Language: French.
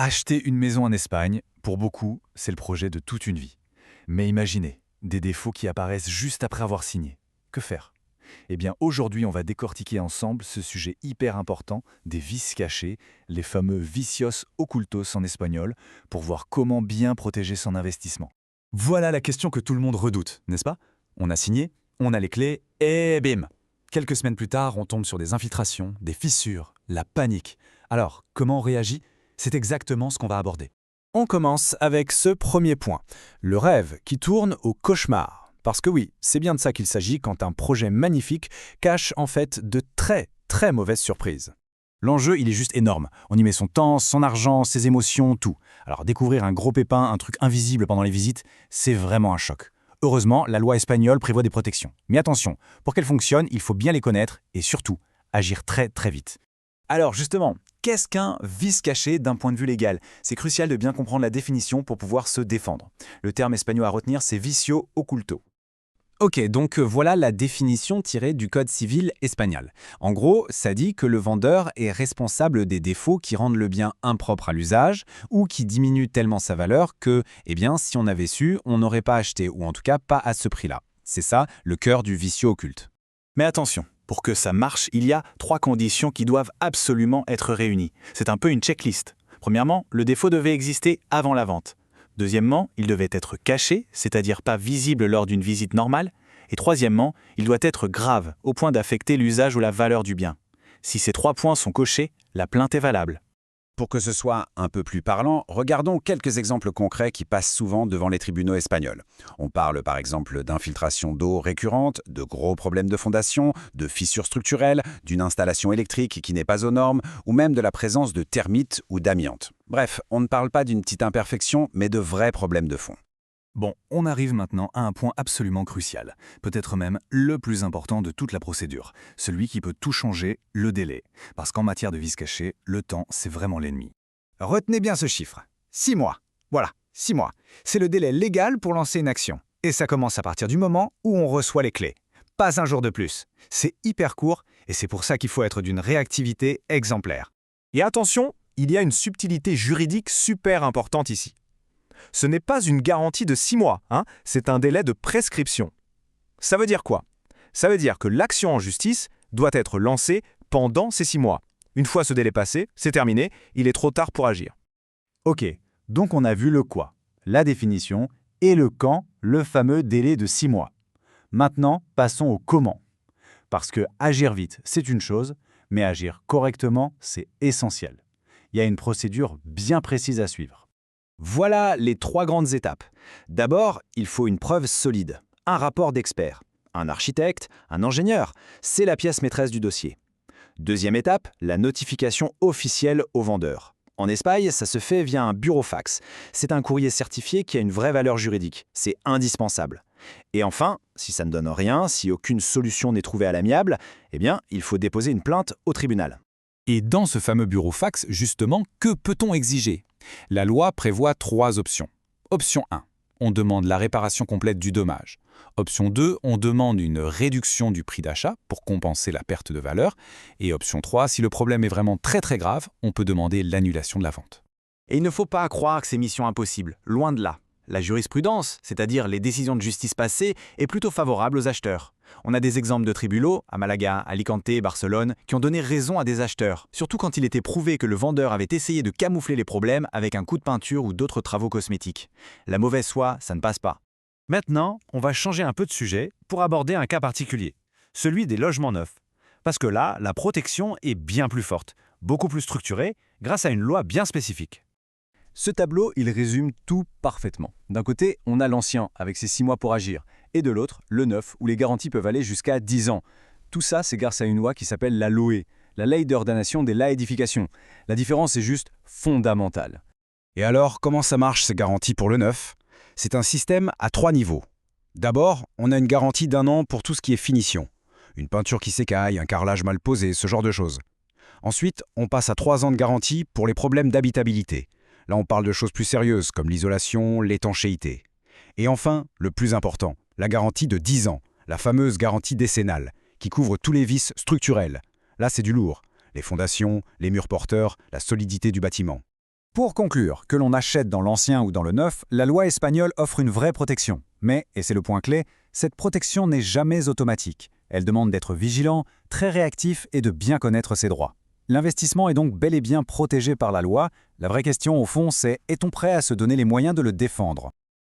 Acheter une maison en Espagne, pour beaucoup, c'est le projet de toute une vie. Mais imaginez, des défauts qui apparaissent juste après avoir signé. Que faire? Eh bien, aujourd'hui, on va décortiquer ensemble ce sujet hyper important des vices cachés, les fameux vicios ocultos en espagnol, pour voir comment bien protéger son investissement. Voilà la question que tout le monde redoute, n'est-ce pas? On a signé, on a les clés, et bim! Quelques semaines plus tard, on tombe sur des infiltrations, des fissures, la panique. Alors, comment on réagit? C'est exactement ce qu'on va aborder. On commence avec ce premier point, le rêve qui tourne au cauchemar. Parce que oui, c'est bien de ça qu'il s'agit quand un projet magnifique cache en fait de très mauvaises surprises. L'enjeu, il est juste énorme. On y met son temps, son argent, ses émotions, tout. Alors découvrir un gros pépin, un truc invisible pendant les visites, c'est vraiment un choc. Heureusement, la loi espagnole prévoit des protections. Mais attention, pour qu'elles fonctionnent, il faut bien les connaître et surtout, agir très vite. Alors justement, qu'est-ce qu'un vice caché d'un point de vue légal? C'est crucial de bien comprendre la définition pour pouvoir se défendre. Le terme espagnol à retenir, c'est vicio oculto. Ok, donc voilà la définition tirée du Code civil espagnol. En gros, ça dit que le vendeur est responsable des défauts qui rendent le bien impropre à l'usage ou qui diminuent tellement sa valeur que, si on avait su, on n'aurait pas acheté, ou en tout cas pas à ce prix-là. C'est ça, le cœur du vicio occulte. Mais attention, pour que ça marche, il y a 3 conditions qui doivent absolument être réunies. C'est un peu une checklist. Premièrement, le défaut devait exister avant la vente. Deuxièmement, il devait être caché, c'est-à-dire pas visible lors d'une visite normale. Et troisièmement, il doit être grave, au point d'affecter l'usage ou la valeur du bien. Si ces 3 points sont cochés, la plainte est valable. Pour que ce soit un peu plus parlant, regardons quelques exemples concrets qui passent souvent devant les tribunaux espagnols. On parle par exemple d'infiltration d'eau récurrente, de gros problèmes de fondation, de fissures structurelles, d'une installation électrique qui n'est pas aux normes, ou même de la présence de termites ou d'amiante. Bref, on ne parle pas d'une petite imperfection, mais de vrais problèmes de fond. Bon, on arrive maintenant à un point absolument crucial, peut-être même le plus important de toute la procédure, celui qui peut tout changer, le délai. Parce qu'en matière de vice caché, le temps, c'est vraiment l'ennemi. Retenez bien ce chiffre. 6 mois. Voilà, 6 mois. C'est le délai légal pour lancer une action. Et ça commence à partir du moment où on reçoit les clés. Pas un jour de plus. C'est hyper court et c'est pour ça qu'il faut être d'une réactivité exemplaire. Et attention, il y a une subtilité juridique super importante ici. Ce n'est pas une garantie de 6 mois, c'est un délai de prescription. Ça veut dire quoi? Ça veut dire que l'action en justice doit être lancée pendant ces 6 mois. Une fois ce délai passé, c'est terminé, il est trop tard pour agir. Ok, donc on a vu le quoi, la définition, et le quand, le fameux délai de 6 mois. Maintenant, passons au comment. Parce que agir vite, c'est une chose, mais agir correctement, c'est essentiel. Il y a une procédure bien précise à suivre. Voilà les 3 grandes étapes. D'abord, il faut une preuve solide, un rapport d'expert. Un architecte, un ingénieur, c'est la pièce maîtresse du dossier. Deuxième étape, la notification officielle au vendeur. En Espagne, ça se fait via un burofax. C'est un courrier certifié qui a une vraie valeur juridique. C'est indispensable. Et enfin, si ça ne donne rien, si aucune solution n'est trouvée à l'amiable, il faut déposer une plainte au tribunal. Et dans ce fameux burofax, justement, que peut-on exiger? La loi prévoit 3 options. Option 1, on demande la réparation complète du dommage. Option 2, on demande une réduction du prix d'achat pour compenser la perte de valeur. Et option 3, si le problème est vraiment très grave, on peut demander l'annulation de la vente. Et il ne faut pas croire que c'est mission impossible, loin de là. La jurisprudence, c'est-à-dire les décisions de justice passées, est plutôt favorable aux acheteurs. On a des exemples de tribunaux, à Malaga, Alicante, Barcelone, qui ont donné raison à des acheteurs, surtout quand il était prouvé que le vendeur avait essayé de camoufler les problèmes avec un coup de peinture ou d'autres travaux cosmétiques. La mauvaise foi, ça ne passe pas. Maintenant, on va changer un peu de sujet pour aborder un cas particulier, celui des logements neufs. Parce que là, la protection est bien plus forte, beaucoup plus structurée, grâce à une loi bien spécifique. Ce tableau, il résume tout parfaitement. D'un côté, on a l'ancien, avec ses 6 mois pour agir, et de l'autre, le neuf, où les garanties peuvent aller jusqu'à 10 ans. Tout ça, c'est grâce à une loi qui s'appelle la LOE, la Ley d'ordination de la edificación. La différence est juste fondamentale. Et alors, comment ça marche ces garanties pour le neuf? C'est un système à 3 niveaux. D'abord, on a une garantie d'1 an pour tout ce qui est finition. Une peinture qui s'écaille, un carrelage mal posé, ce genre de choses. Ensuite, on passe à 3 ans de garantie pour les problèmes d'habitabilité. Là, on parle de choses plus sérieuses comme l'isolation, l'étanchéité. Et enfin, le plus important, la garantie de 10 ans, la fameuse garantie décennale, qui couvre tous les vices structurels. Là, c'est du lourd. Les fondations, les murs porteurs, la solidité du bâtiment. Pour conclure, que l'on achète dans l'ancien ou dans le neuf, la loi espagnole offre une vraie protection. Mais, et c'est le point clé, cette protection n'est jamais automatique. Elle demande d'être vigilant, très réactif et de bien connaître ses droits. L'investissement est donc bel et bien protégé par la loi. La vraie question, au fond, c'est: est-on prêt à se donner les moyens de le défendre ?